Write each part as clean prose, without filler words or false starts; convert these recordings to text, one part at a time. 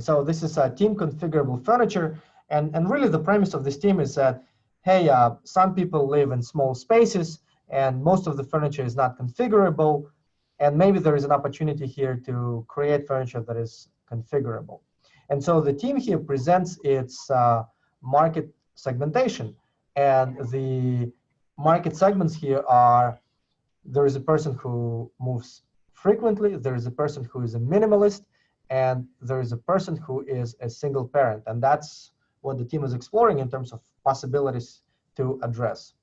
So this is a team configurable furniture. And really the premise of this team is that, hey, some people live in small spaces and most of the furniture is not configurable. And maybe there is an opportunity here to create furniture that is configurable. And so the team here presents its market segmentation. And the market segments here are, there is a person who moves frequently, there is a person who is a minimalist, and there is a person who is a single parent. And that's what the team is exploring in terms of possibilities to address.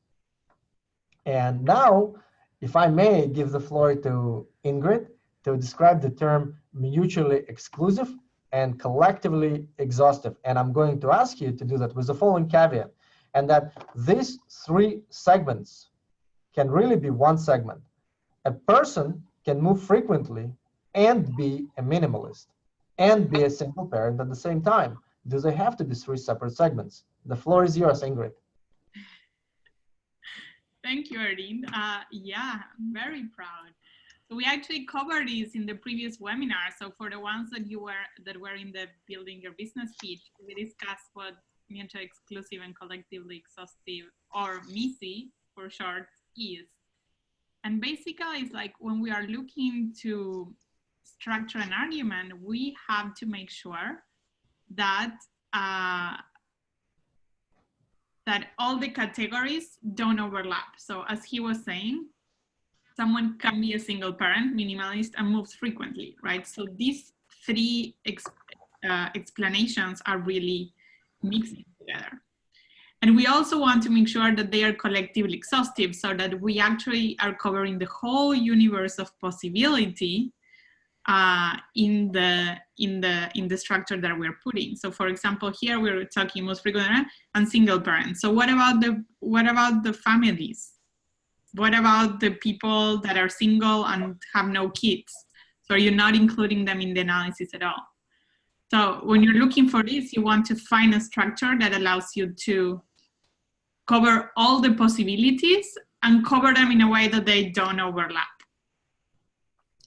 And now, if I may give the floor to Ingrid to describe the term mutually exclusive and collectively exhaustive. And I'm going to ask you to do that with the following caveat, and that these three segments can really be one segment. A person can move frequently and be a minimalist and be a single parent at the same time. Do they have to be three separate segments? The floor is yours, Ingrid. Thank you, Erin. Yeah, I'm very proud. So we actually covered this in the previous webinar. So for the ones that were in the Building Your Business pitch, we discussed what mutually exclusive and collectively exhaustive, or MISI for short, is. And basically, it's like when we are looking to structure an argument, we have to make sure that that all the categories don't overlap. So as he was saying, someone can be a single parent, minimalist, and moves frequently, right? So these three explanations are really mixing together. And we also want to make sure that they are collectively exhaustive, so that we actually are covering the whole universe of possibility in the structure that we're putting. So for example, here we're talking most frequent and single parents. So what about the families? What about the people that are single and have no kids? So you're not including them in the analysis at all. So when you're looking for this, you want to find a structure that allows you to cover all the possibilities and cover them in a way that they don't overlap.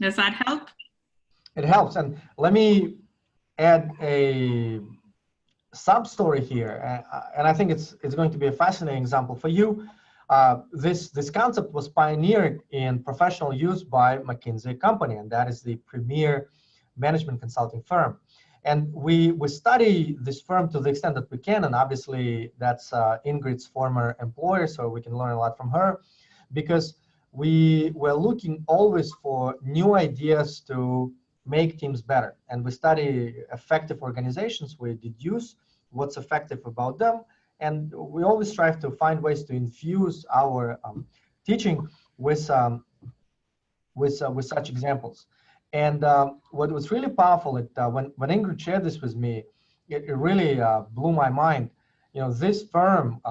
Does that help? It helps. And let me add a sub-story here. And I think it's going to be a fascinating example for you. This concept was pioneered in professional use by McKinsey & Company, and that is the premier management consulting firm. And we study this firm to the extent that we can, and obviously that's Ingrid's former employer, so we can learn a lot from her, because we were looking always for new ideas to make teams better. And we study effective organizations, we deduce what's effective about them, and we always strive to find ways to infuse our teaching with such examples. And what was really powerful, when Ingrid shared this with me, it really blew my mind. You know, this firm,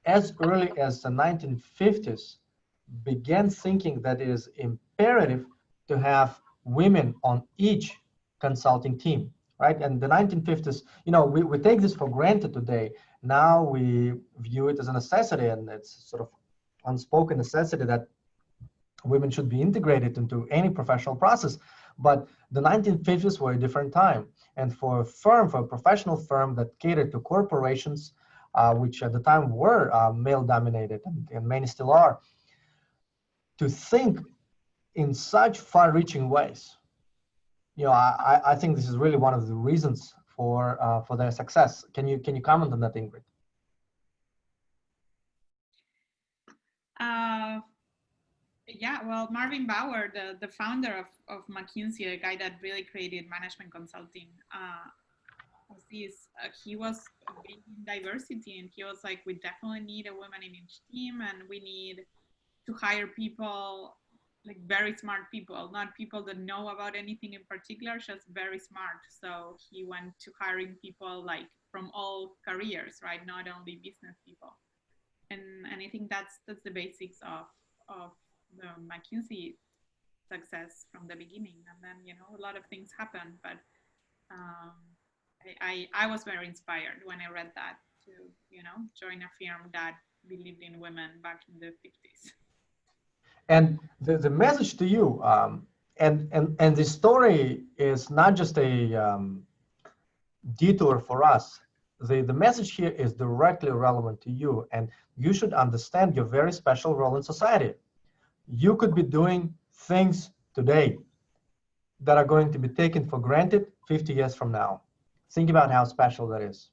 as early as the 1950s, began thinking that it is imperative to have women on each consulting team, right? And the 1950s, you know, we take this for granted today. Now we view it as a necessity, and it's sort of unspoken necessity that women should be integrated into any professional process. But the 1950s were a different time. And for a professional firm that catered to corporations, which at the time were male dominated, and many still are, to think in such far-reaching ways, you know, I think this is really one of the reasons for their success. Can you comment on that, Ingrid? Yeah, well, Marvin Bauer, the founder of McKinsey, a guy that really created management consulting, he was big in diversity, and he was like, we definitely need a woman in each team, and we need to hire people, like very smart people, not people that know about anything in particular, just very smart. So he went to hiring people like from all careers, right? Not only business people. And I think that's the basics of the McKinsey success from the beginning. And then, you know, a lot of things happened, but I was very inspired when I read that to, you know, join a firm that believed in women back in the 50s. And the message to you, and the story is not just a detour for us. The message here is directly relevant to you, and you should understand your very special role in society. You could be doing things today that are going to be taken for granted 50 years from now. Think about how special that is.